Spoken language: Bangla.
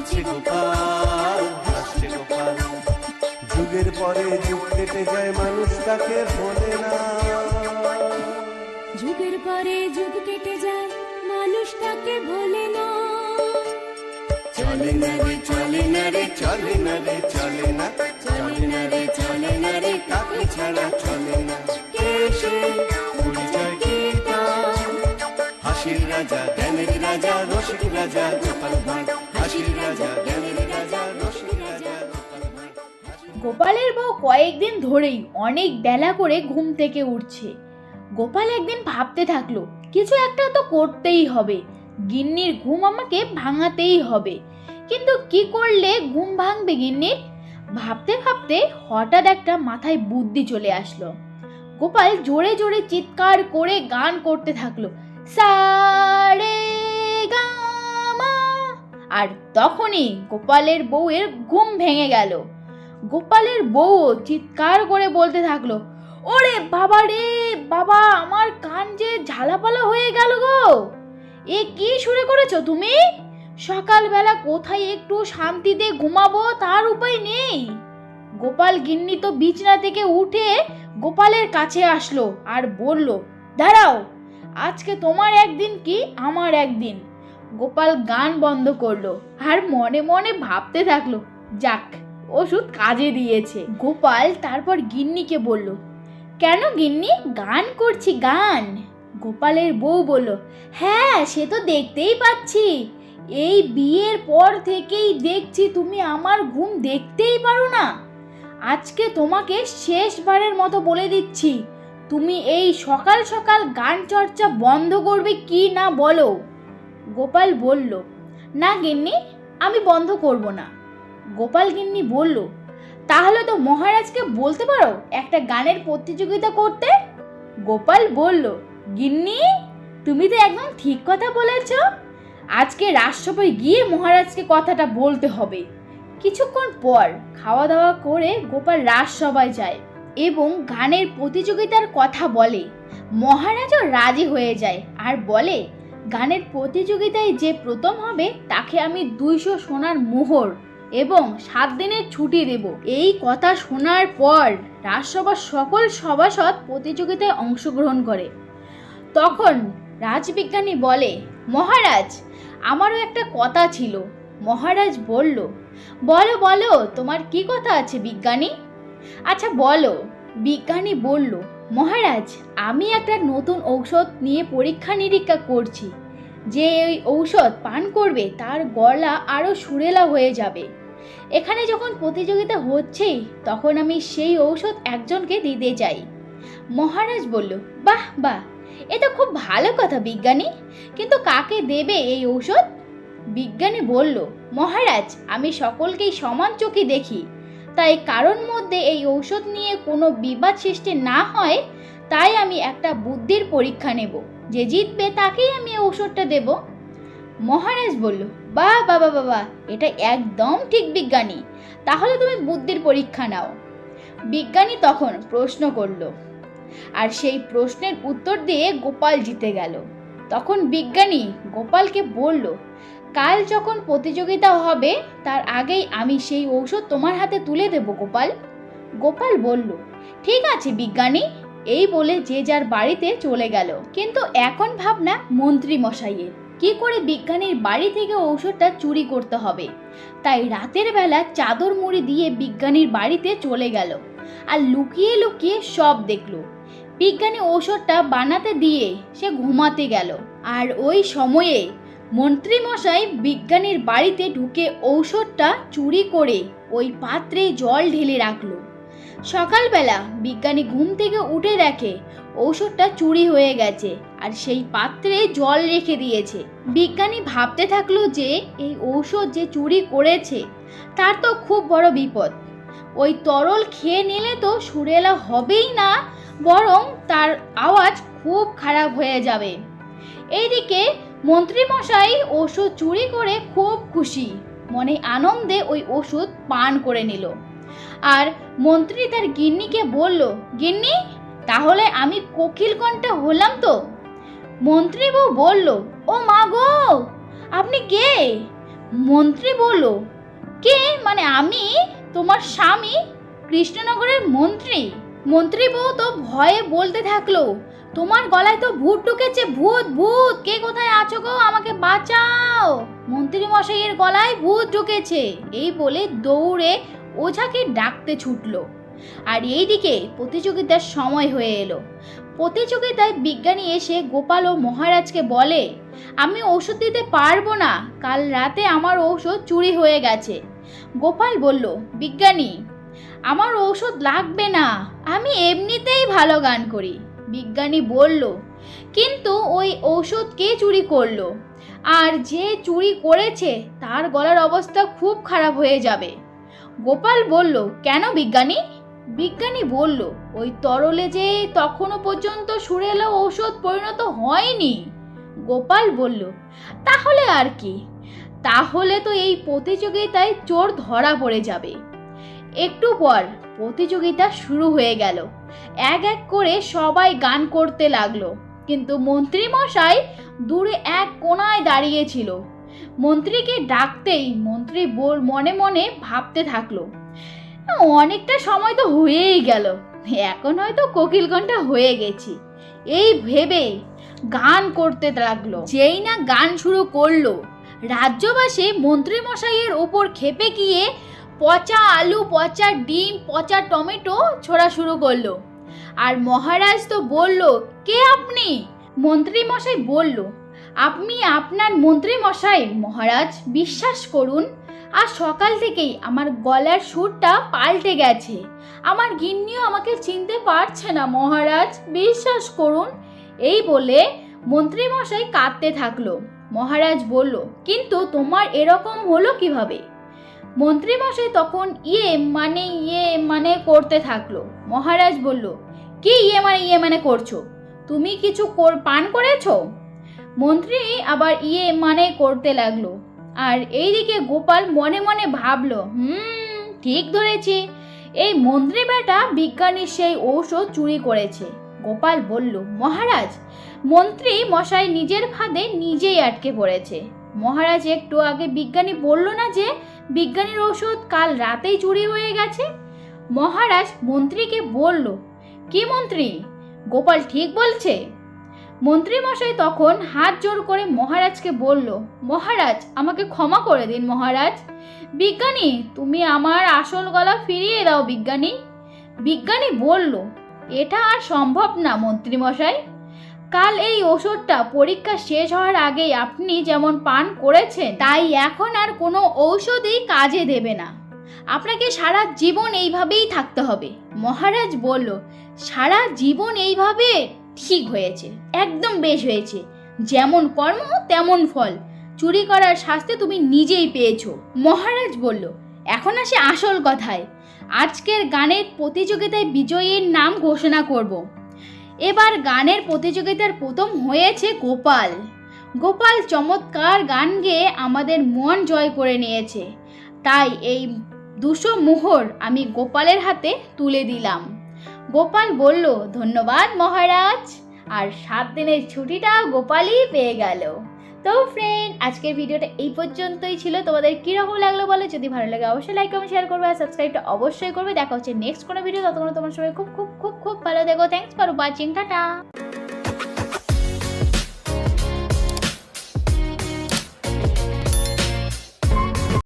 হাসছে গোপাল, হাসছে গোপাল। যুগের পরে যুগ কেটে যায়, মানুষ তাকে ভোলে না। যুগের পরে যুগ কেটে যায়, মানুষ তাকে ভোলে না। চলে না রে, চলে না রে, চলে না রে, চলে না, চলে না রে, চলে না রে, তাকে ছাড়া চলে না। কে সে? পরিচয় কি তার? হাসির রাজা, জ্ঞানের রাজা, রসিক রাজা গোপাল ভাঁড়। হাসির রাজা, জ্ঞানের রাজা, রসিক রাজা গোপাল ভাঁড়। গোপালের বউ কয়েকদিন ধরেই অনেক বেলা করে ঘুম থেকে উঠছে। গোপাল একদিন ভাবতে থাকলো, কিছু একটা তো করতেই হবে, গিন্নির ঘুম আমাকে ভাঙাতেই হবে। কিন্তু কি করলে ঘুম ভাঙবে গিন্নির? ভাবতে ভাবতে হঠাৎ একটা মাথায় বুদ্ধি চলে আসলো। গোপাল জোরে জোরে চিৎকার করে গান করতে থাকলো, সারে গা মা। আর তখনই গোপালের বউয়ের ঘুম ভেঙে গেল। গোপালের বউ চিৎকার করে বলতে থাকলো, ওরে বাবা রে বাবা, আমার কান যে ঝালাপালা হয়ে গেল গো। এ কি শুরু করেছো তুমি? সকালবেলা কোথায় একটু শান্তিতে ঘুমাবো তার উপায় নেই। গোপাল গিন্নি তো বিছানা থেকে উঠে গোপালের কাছে আসলো আর বলল, দাঁড়াও, আজকে তোমার একদিন কি আমার একদিন। গোপাল গান বন্ধ করলো আর মনে মনে ভাবতে থাকলো, যাক, ওষুধ কাজে দিয়েছে। গোপাল তারপর গিন্নিকে বলল, কেন গিন্নি, গান করছি গান। গোপালের বউ বলল, হ্যাঁ সে তো দেখতেই পাচ্ছি, এই বিয়ের পর থেকেই দেখছি তুমি আমার ঘুম দেখতেই পারো না। আজকে তোমাকে শেষবারের মতো বলে দিচ্ছি, তুমি এই সকাল সকাল গান চর্চা বন্ধ করবে কি না বলো। গোপাল বলল, না গিন্নি, আমি বন্ধ করব না। গোপাল গিন্নি বলল, তাহলে তো মহারাজকে বলতে পারো একটা গানের প্রতিযোগিতা করতে। গোপাল বলল, গিন্নি, তুমি তো একদম ঠিক কথা বলেছ, আজকে রাজসভায় গিয়ে মহারাজকে কথাটা বলতে হবে। কিছুক্ষণ পর খাওয়া দাওয়া করে গোপাল রাজসভায় যায় এবং গানের প্রতিযোগিতার কথা বলে। মহারাজও রাজি হয়ে যায় আর বলে, গানের প্রতিযোগিতায় যে প্রথম হবে তাকে আমি 200 সোনার মোহর এবং 7 দিনের ছুটি দেব। এই কথা শোনার পর রাজসভার সকল সভাসদ প্রতিযোগিতায় অংশগ্রহণ করে। তখন রাজবিজ্ঞানী বলে, মহারাজ, আমারও একটা কথা ছিল। মহারাজ বলল, বলো বলো, তোমার কি কথা আছে বিজ্ঞানী? আচ্ছা বলো। বিজ্ঞানী বলল, মহারাজ, আমি একটা নতুন ঔষধ নিয়ে পরীক্ষা নিরীক্ষা করছি। যে ওই ঔষধ পান করবে তার গলা আরো সুরেলা হয়ে যাবে। এখানে যখন প্রতিযোগিতা হচ্ছেই তখন আমি সেই ঔষধ একজনকে দিতে চাই। মহারাজ বলল, বাহ বাহ, এ তো খুব ভালো কথা বিজ্ঞানী, কিন্তু কাকে দেবে এই ঔষধ? বিজ্ঞানী বলল, মহারাজ, আমি সকলকেই সমান চোখে দেখি, তাই কারোর মধ্যে এই ঔষধ নিয়ে কোনো বিবাদ সৃষ্টি না হয়, তাই আমি একটা বুদ্ধির পরীক্ষা নেব, যে জিতবে তাকেই আমি ঔষধটা দেব। মহারাজ বলল, বাহ বাবা বাবা, এটা একদম ঠিক বিজ্ঞানী, তাহলে তুমি বুদ্ধির পরীক্ষা নাও। বিজ্ঞানী তখন প্রশ্ন করল আর সেই প্রশ্নের উত্তর দিয়ে গোপাল জিতে গেল। তখন বিজ্ঞানী গোপালকে বলল, কাল যখন প্রতিযোগিতা হবে তার আগেই আমি সেই ঔষধ তোমার হাতে তুলে দেব গোপাল। গোপাল বলল, ঠিক আছে বিজ্ঞানী। এই বলে যে যার বাড়িতে চলে গেল। কিন্তু এখন ভাবনা মন্ত্রী মশাইয়ের, কি করে বিজ্ঞানীর বাড়ি থেকে ঔষধটা চুরি করতে হবে। তাই রাতের বেলা চাদর মুড়ি দিয়ে বিজ্ঞানীর বাড়িতে চলে গেল আর লুকিয়ে লুকিয়ে সব দেখলো। বিজ্ঞানী ঔষধটা বানাতে দিয়ে সে ঘুমাতে গেল। আর ওই সময়ে মন্ত্রী মশাই বিজ্ঞানীর বাড়িতে ঢুকে ঔষধটা চুরি করে ওই পাত্রে জল ঢেলে রাখলো। সকালবেলা বিজ্ঞানী ঘুম থেকে উঠে দেখে ঔষধটা চুরি হয়ে গেছে আর সেই পাত্রে জল রেখে দিয়েছে। বিজ্ঞানী ভাবতে থাকলো যে এই ঔষধ যে চুরি করেছে তার তো খুব বড় বিপদ। ওই তরল খেয়ে নিলে তো সুরেলা হবেই না, বরং তার আওয়াজ খুব খারাপ হয়ে যাবে। এইদিকে মন্ত্রী মশাই ওষুধ চুরি করে খুব খুশি, মনে আনন্দে ওই ওষুধ পান করে নিল। আর মন্ত্রী তার গিন্নিকে বলল, গিন্নি, তাহলে আমি কোকিল কণ্ঠে হলাম তো? মন্ত্রী বউ বলল, ও মা গো, আপনি কে? মন্ত্রী বলল, কে? মানে আমি, তোমার স্বামী, কৃষ্ণনগরের মন্ত্রী? মন্ত্রী বউ তো ভয়ে বলতে থাকলো, তোমার গলায় তো ভূত ঢুকেছে, ভূত ভূত, কে কোথায় আছো গো, আমাকে বাঁচাও, মন্ত্রী মশাইয়ের গলায় ভূত ঢুকেছে। এই বলে দৌড়ে ওঝাকে ডাকতে ছুটলো। আর এইদিকে প্রতিযোগিতার সময় হয়ে এলো। প্রতিযোগিতায় বিজ্ঞানী এসে গোপাল ও মহারাজকে বলে, আমি ঔষধ দিতে পারবো না, কাল রাতে আমার ঔষধ চুরি হয়ে গেছে। গোপাল বলল, বিজ্ঞানী আমার ঔষধ লাগবে না, আমি এমনিতেই ভালো গান করি। বিজ্ঞানী বলল, কিন্তু ওই ঔষধ কে চুরি করলো? আর যে চুরি করেছে তার গলার অবস্থা খুব খারাপ হয়ে যাবে। গোপাল বলল, কেন বিজ্ঞানী? বিজ্ঞানী বলল, ওই তরলে যে তখনও পর্যন্ত সুরেলা ঔষধ পরিণত হয়নি। গোপাল বলল, তাহলে আর কি? তাহলে তো এই প্রতিযোগিতায় চোর ধরা পড়ে যাবে। একটু পর প্রতিযোগিতা শুরু হয়ে গেল। এক এক করে সবাই গান করতে লাগলো, কিন্তু মন্ত্রী মশাই দূরে এক কোণায় দাঁড়িয়েছিল। মন্ত্রীকে ডাকতেই মন্ত্রী মনে মনে ভাবতে থাকলো, অনেকটা সময় তো হয়েই গেল, এখন হয়তো কোকিল ঘন্টা হয়ে গেছি। এই ভেবে গান করতে লাগলো। যেই না গান শুরু করলো, রাজ্যবাসী মন্ত্রী মশাইয়ের ওপর খেপে গিয়ে পচা আলু, পচা ডিম, পচা টমেটো ছোড়া শুরু করলো। আর মহারাজ তো বলল, কে আপনি? মন্ত্রী মশাই বলল, আপনি আপনার মন্ত্রী মশাই মহারাজ, বিশ্বাস করুন আজ সকাল থেকেই আমার গলার সুরটা পাল্টে গেছে, আমার গিন্নিও আমাকে চিনতে পারছে না মহারাজ, বিশ্বাস করুন। এই বলে মন্ত্রী মশাই কাঁদতে থাকলো। মহারাজ বলল, কিন্তু তোমার এরকম হলো কিভাবে? মন্ত্রী মশাই তখন ইয়ে মানে করতে থাকলো। মহারাজ বলল, কি ইয়ে মানে করছো? তুমি কিছু পান করেছো? মন্ত্রী আবার মানে করতে লাগলো। আর এইদিকে গোপাল মনে মনে ভাবলো, ঠিক ধরেছে, এই মন্ত্রী বেটা বিজ্ঞানীর সেই ঔষধ চুরি করেছে। গোপাল বলল, মহারাজ, মন্ত্রী মশাই নিজের ফাঁদে নিজেই আটকে পড়েছে। মহারাজ, একটু আগে বিজ্ঞানী বলল না যে বিজ্ঞানীর ঔষধ কাল রাতেই চুরি হয়ে গেছে? মহারাজ মন্ত্রীকে বলল, কি মন্ত্রী, গোপাল ঠিক বলছে? মন্ত্রী মশাই তখন হাত জোড় করে মহারাজকে বলল, মহারাজ আমাকে ক্ষমা করে দিন মহারাজ। বিজ্ঞানী, তুমি আমার আসল গলা ফিরিয়ে দাও বিজ্ঞানী। বিজ্ঞানী বলল, এটা আর সম্ভব না মন্ত্রী মশাই, কাল এই ওষুধটা পরীক্ষা শেষ হওয়ার আগেই আপনি যেমন পান করেছেন, তাই এখন আর কোনো ঔষধই কাজে দেবে না, আপনাকে সারা জীবন এইভাবেই থাকতে হবে। মহারাজ বলল, সারা জীবন এইভাবে? ঠিক হয়েছে, একদম বেশ হয়েছে, যেমন কর্ম তেমন ফল, চুরি করার শাস্তি তুমি নিজেই পেয়েছো। মহারাজ বলল, এখন আসে আসল কথায়, আজকের গানের প্রতিযোগিতায় বিজয়ীর নাম ঘোষণা করব। এবার গানের প্রতিযোগিতার প্রথম হয়েছে গোপাল। গোপাল চমৎকার গান গেয়ে আমাদের মন জয় করে নিয়েছে, তাই এই 200 মোহর আমি গোপালের হাতে তুলে দিলাম। গোপাল বলল, ধন্যবাদ মহারাজ, আর 7 দিনের ছুটিটা গোপালই পেয়ে গেল। তো ফ্রেন্ড, আজকের ভিডিওটা এই পর্যন্তই ছিল। তোমাদের কীরকম লাগলো বলো, যদি ভালো লাগে অবশ্যই লাইক কমেন্ট শেয়ার করবে আর সাবস্ক্রাইবটা অবশ্যই করবে। দেখা হচ্ছে নেক্সট কোনো ভিডিও, ততক্ষণ তোমার সবাই খুব খুব খুব খুব ভালো দেখো। Thanks for watching, tata.